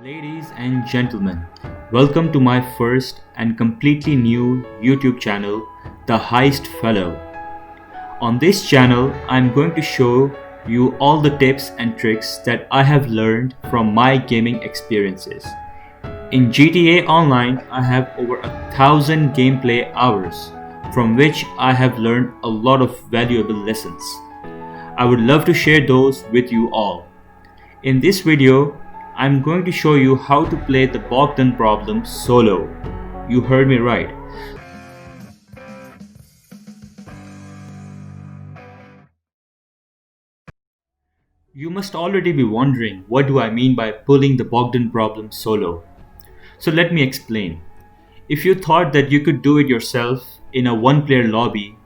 Ladies and gentlemen, welcome to my first and completely new YouTube channel, The Heist Fellow. On this channel, I'm going to show you all the tips and tricks that I have learned from my gaming experiences. In GTA Online, I have over 1,000 gameplay hours, from which I have learned a lot of valuable lessons. I would love to share those with you all. In this video, I'm going to show you how to play the Bogdan problem solo. You heard me right. You must already be wondering, what do I mean by pulling the Bogdan problem solo? So let me explain. If you thought that you could do it yourself in a one-player lobby,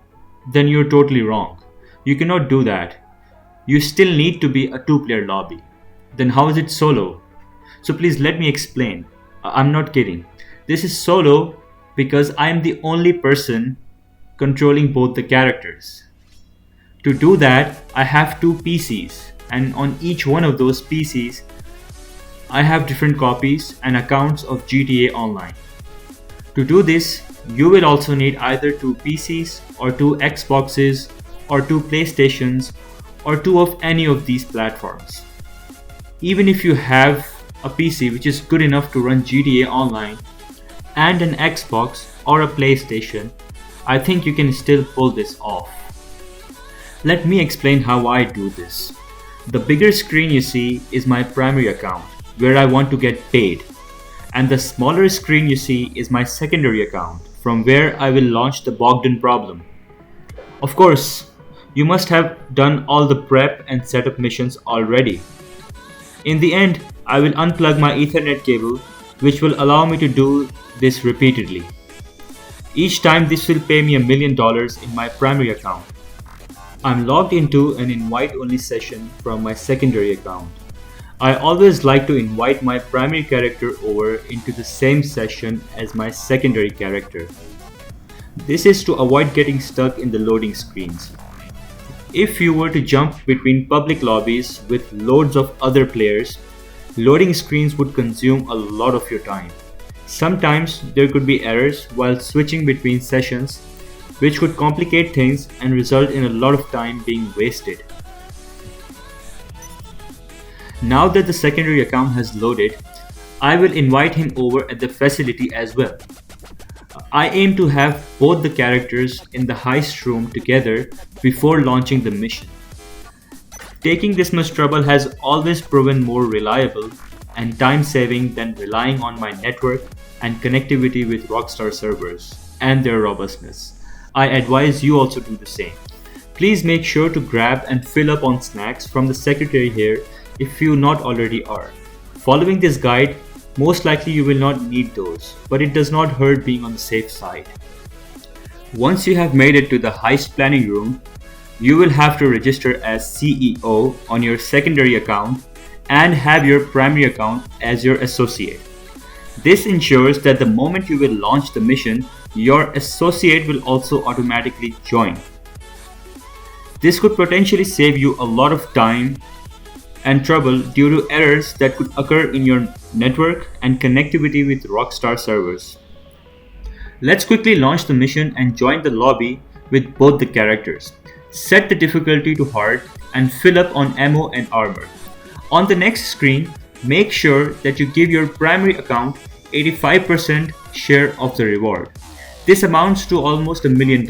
then you're totally wrong. You cannot do that. You still need to be a two-player lobby. Then how is it solo? So please let me explain. I'm not kidding. This is solo because I am the only person controlling both the characters. To do that, I have two PCs, and on each one of those PCs, I have different copies and accounts of GTA Online. To do this, you will also need either two PCs or two Xboxes or two PlayStations or two of any of these platforms. Even if you have a PC which is good enough to run GTA Online and an Xbox or a PlayStation, I think you can still pull this off. Let me explain how I do this. The bigger screen you see is my primary account, where I want to get paid. And the smaller screen you see is my secondary account, from where I will launch the Bogdan problem. Of course, you must have done all the prep and setup missions already. In the end, I will unplug my Ethernet cable, which will allow me to do this repeatedly. Each time this will pay me $1 million in my primary account. I'm logged into an invite-only session from my secondary account. I always like to invite my primary character over into the same session as my secondary character. This is to avoid getting stuck in the loading screens. If you were to jump between public lobbies with loads of other players, loading screens would consume a lot of your time. Sometimes there could be errors while switching between sessions, which could complicate things and result in a lot of time being wasted. Now that the secondary account has loaded, I will invite him over at the facility as well. I aim to have both the characters in the heist room together before launching the mission. Taking this much trouble has always proven more reliable and time-saving than relying on my network and connectivity with Rockstar servers and their robustness. I advise you also do the same. Please make sure to grab and fill up on snacks from the secretary here if you not already are. Following this guide, most likely you will not need those, but it does not hurt being on the safe side. Once you have made it to the heist planning room, you will have to register as CEO on your secondary account and have your primary account as your associate. This ensures that the moment you will launch the mission, your associate will also automatically join. This could potentially save you a lot of time and trouble due to errors that could occur in your network and connectivity with Rockstar servers. Let's quickly launch the mission and join the lobby with both the characters. Set the difficulty to hard and fill up on ammo and armor. On the next screen, make sure that you give your primary account 85% share of the reward. This amounts to almost $1 million.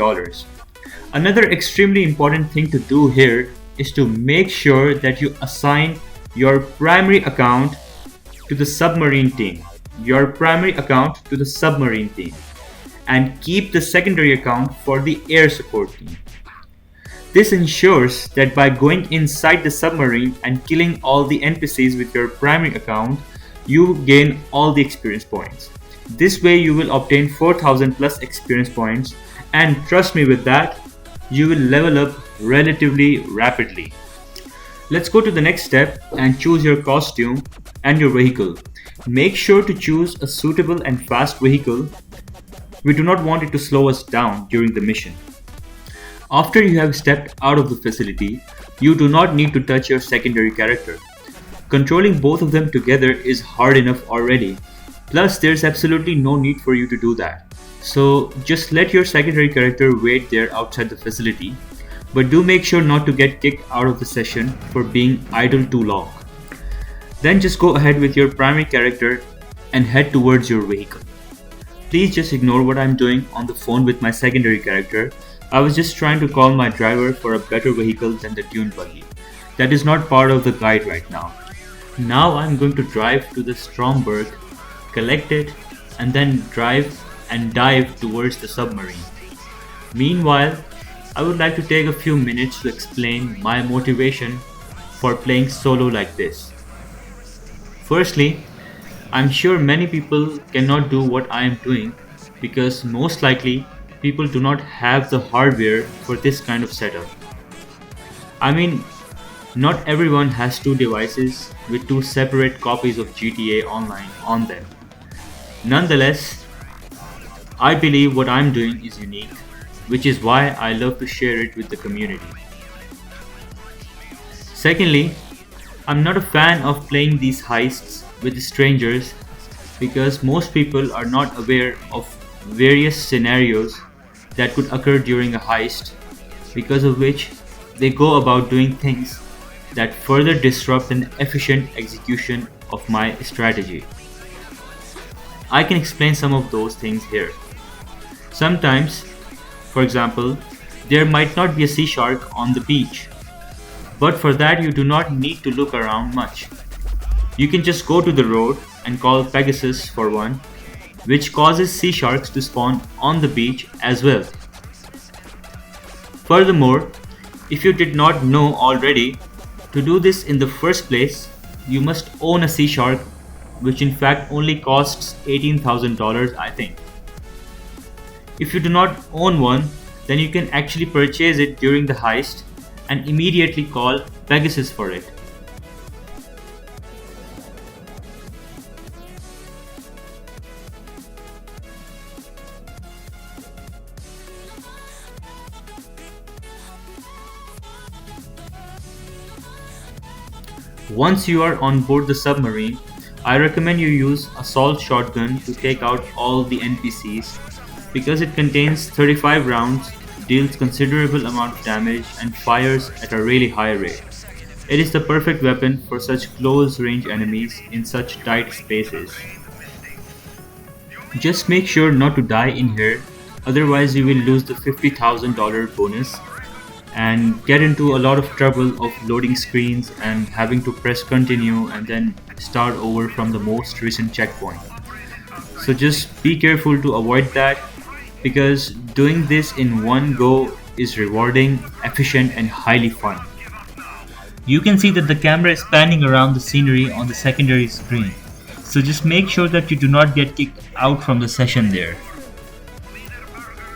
Another extremely important thing to do here is to make sure that you assign your primary account to the submarine team. And keep the secondary account for the air support team. This ensures that by going inside the submarine and killing all the NPCs with your primary account, you gain all the experience points. This way you will obtain 4,000 plus experience points, and trust me with that, you will level up relatively rapidly. Let's go to the next step and choose your costume and your vehicle. Make sure to choose a suitable and fast vehicle. We do not want it to slow us down during the mission. After you have stepped out of the facility, you do not need to touch your secondary character. Controlling both of them together is hard enough already. Plus, there's absolutely no need for you to do that. So just let your secondary character wait there outside the facility, but do make sure not to get kicked out of the session for being idle too long. Then just go ahead with your primary character and head towards your vehicle. Please just ignore what I'm doing on the phone with my secondary character. I was just trying to call my driver for a better vehicle than the tuned buggy. That is not part of the guide right now. Now I'm going to drive to the Stromberg, collect it, and then drive and dive towards the submarine. Meanwhile, I would like to take a few minutes to explain my motivation for playing solo like this. Firstly, I'm sure many people cannot do what I am doing because most likely people do not have the hardware for this kind of setup. I mean, not everyone has two devices with two separate copies of GTA Online on them. Nonetheless, I believe what I'm doing is unique, which is why I love to share it with the community. Secondly, I'm not a fan of playing these heists with strangers because most people are not aware of various scenarios that could occur during a heist, because of which they go about doing things that further disrupt an efficient execution of my strategy. I can explain some of those things here. Sometimes, for example, there might not be a sea shark on the beach, but for that you do not need to look around much. You can just go to the road and call Pegasus for one, which causes sea sharks to spawn on the beach as well. Furthermore, if you did not know already, to do this in the first place, you must own a sea shark, which in fact only costs $18,000, I think. If you do not own one, then you can actually purchase it during the heist and immediately call Pegasus for it. Once you are on board the submarine, I recommend you use assault shotgun to take out all the NPCs because it contains 35 rounds, deals considerable amount of damage and fires at a really high rate. It is the perfect weapon for such close range enemies in such tight spaces. Just make sure not to die in here, otherwise you will lose the $50,000 bonus and get into a lot of trouble of loading screens and having to press continue and then start over from the most recent checkpoint. So just be careful to avoid that, because doing this in one go is rewarding, efficient and highly fun. You can see that the camera is panning around the scenery on the secondary screen, so just make sure that you do not get kicked out from the session there.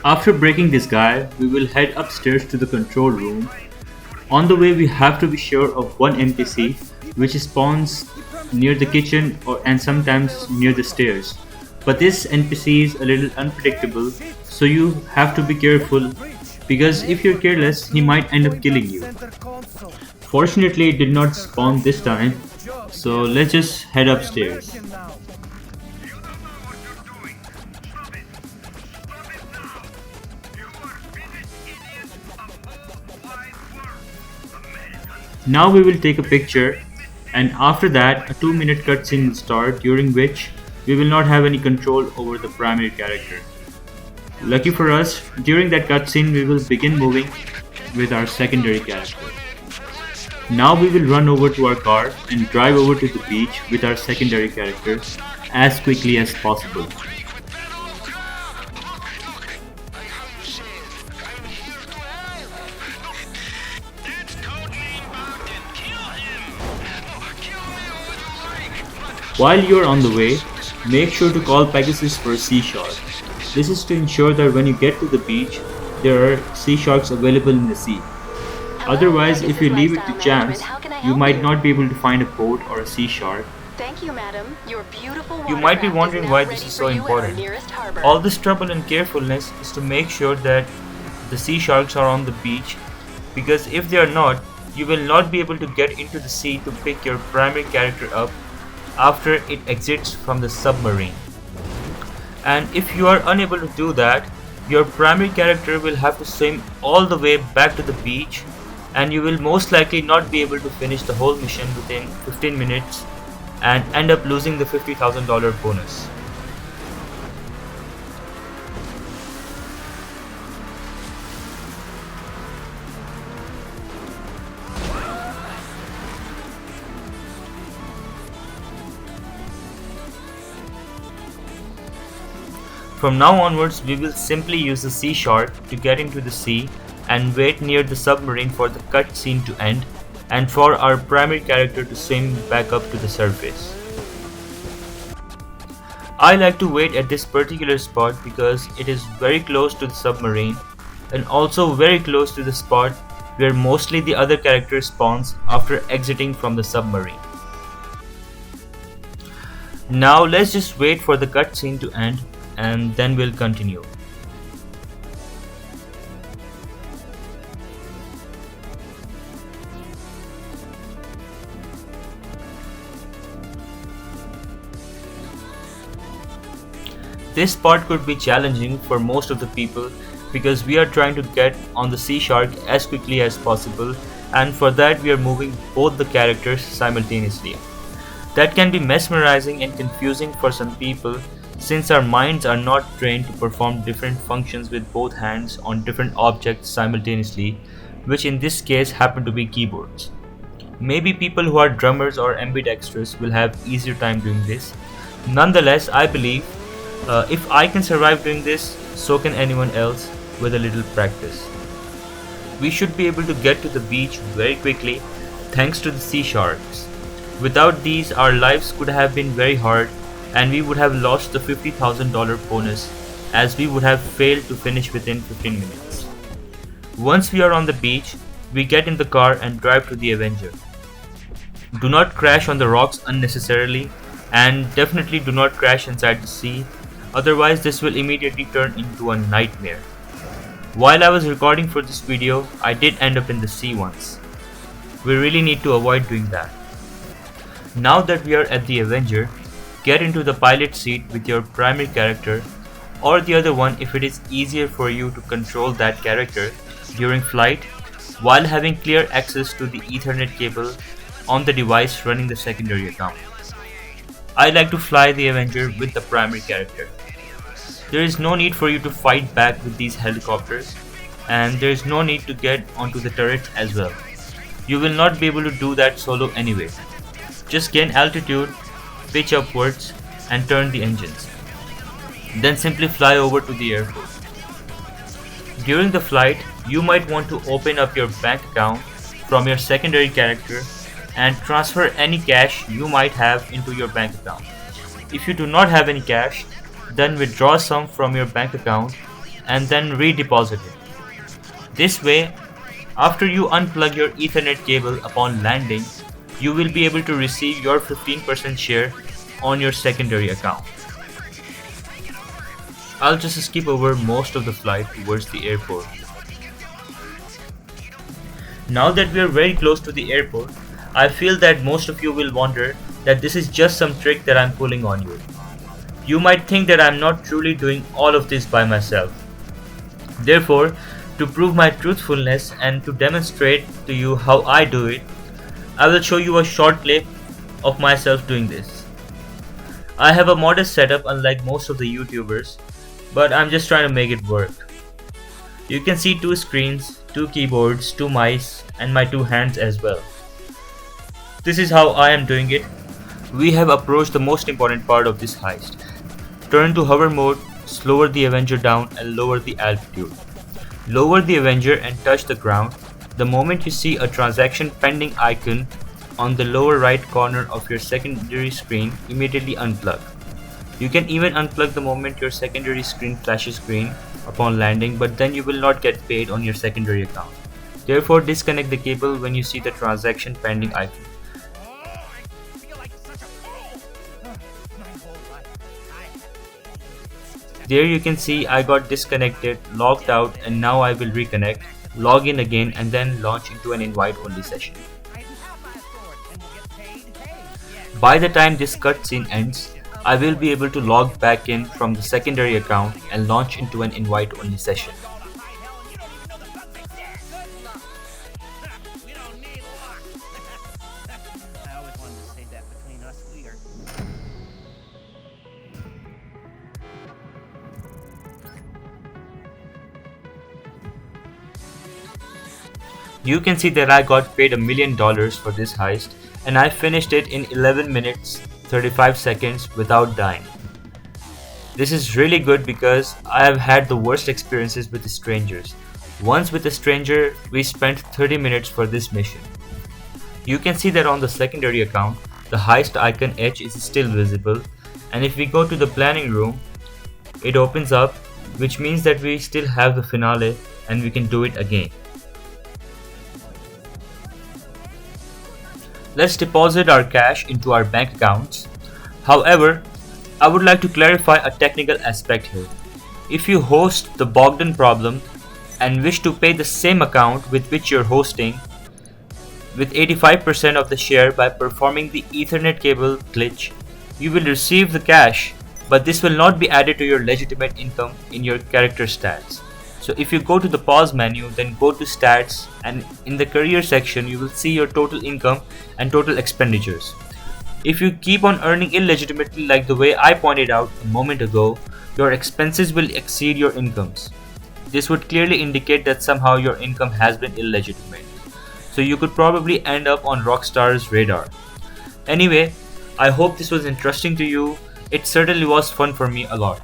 After breaking this guy, we will head upstairs to the control room. On the way we have to be sure of one NPC which spawns near the kitchen and sometimes near the stairs. But this NPC is a little unpredictable, so you have to be careful because if you're careless, he might end up killing you. Fortunately, it did not spawn this time, so let's just head upstairs. Now we will take a picture, and after that a 2-minute cutscene will start, during which we will not have any control over the primary character. Lucky for us, during that cutscene we will begin moving with our secondary character. Now we will run over to our car and drive over to the beach with our secondary character as quickly as possible. While you are on the way, make sure to call Pegasus for a sea shark. This is to ensure that when you get to the beach, there are sea sharks available in the sea. Otherwise, if you leave it to chance, you might not be able to find a boat or a sea shark. Thank you, madam. Your beautiful You might be wondering why this is so important. All this trouble and carefulness is to make sure that the sea sharks are on the beach, because if they are not, you will not be able to get into the sea to pick your primary character up after it exits from the submarine. And if you are unable to do that, your primary character will have to swim all the way back to the beach, and you will most likely not be able to finish the whole mission within 15 minutes and end up losing the $50,000 bonus. From now onwards, we will simply use the sea shark to get into the sea and wait near the submarine for the cutscene to end and for our primary character to swim back up to the surface. I like to wait at this particular spot because it is very close to the submarine and also very close to the spot where mostly the other character spawns after exiting from the submarine. Now let's just wait for the cutscene to end and then we'll continue. This part could be challenging for most of the people because we are trying to get on the sea shark as quickly as possible, and for that we are moving both the characters simultaneously. That can be mesmerizing and confusing for some people since our minds are not trained to perform different functions with both hands on different objects simultaneously, which in this case happen to be keyboards. Maybe people who are drummers or ambidextrous will have easier time doing this. Nonetheless, I believe if I can survive doing this, so can anyone else with a little practice. We should be able to get to the beach very quickly thanks to the sea sharks. Without these, our lives could have been very hard and we would have lost the $50,000 bonus as we would have failed to finish within 15 minutes. Once we are on the beach, we get in the car and drive to the Avenger. Do not crash on the rocks unnecessarily and definitely do not crash inside the sea, otherwise this will immediately turn into a nightmare. While I was recording for this video, I did end up in the sea once. We really need to avoid doing that. Now that we are at the Avenger, get into the pilot seat with your primary character or the other one if it is easier for you to control that character during flight while having clear access to the Ethernet cable on the device running the secondary account. I like to fly the Avenger with the primary character. There is no need for you to fight back with these helicopters, and there is no need to get onto the turrets as well. You will not be able to do that solo anyway. Just gain altitude, pitch upwards and turn the engines. Then simply fly over to the airport. During the flight, you might want to open up your bank account from your secondary character and transfer any cash you might have into your bank account. If you do not have any cash, then withdraw some from your bank account and then redeposit it. This way, after you unplug your Ethernet cable upon landing, you will be able to receive your 15% share on your secondary account. I'll just skip over most of the flight towards the airport. Now that we are very close to the airport, I feel that most of you will wonder that this is just some trick that I'm pulling on you. You might think that I'm not truly doing all of this by myself. Therefore, to prove my truthfulness and to demonstrate to you how I do it, I will show you a short clip of myself doing this. I have a modest setup unlike most of the YouTubers, but I'm just trying to make it work. You can see 2 screens, 2 keyboards, 2 mice, and my 2 hands as well. This is how I am doing it. We have approached the most important part of this heist. Turn to hover mode, slower the Avenger down and lower the altitude. Lower the Avenger and touch the ground. The moment you see a transaction pending icon on the lower right corner of your secondary screen, immediately unplug. You can even unplug the moment your secondary screen flashes green upon landing, but then you will not get paid on your secondary account. Therefore, disconnect the cable when you see the transaction pending icon. There you can see I got disconnected, logged out, and now I will reconnect. log in again, and then launch into an invite-only session. By the time this cutscene ends, I will be able to log back in from the secondary account and launch into an invite-only session. You can see that I got paid $1 million for this heist, and I finished it in 11 minutes 35 seconds without dying. This is really good because I have had the worst experiences with strangers. Once with a stranger, we spent 30 minutes for this mission. You can see that on the secondary account, the heist icon edge is still visible, and if we go to the planning room, it opens up, which means that we still have the finale and we can do it again. Let's deposit our cash into our bank accounts. However, I would like to clarify a technical aspect here. If you host the Bogdan problem and wish to pay the same account with which you're hosting with 85% of the share by performing the Ethernet cable glitch, you will receive the cash, but this will not be added to your legitimate income in your character stats. So if you go to the pause menu, then go to stats, and in the career section you will see your total income and total expenditures. If you keep on earning illegitimately like the way I pointed out a moment ago, your expenses will exceed your incomes. This would clearly indicate that somehow your income has been illegitimate. So you could probably end up on Rockstar's radar. Anyway, I hope this was interesting to you. It certainly was fun for me a lot.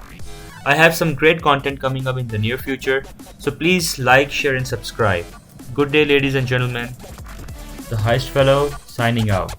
I have some great content coming up in the near future, so please like, share and subscribe. Good day ladies and gentlemen. The Heist Fellow signing out.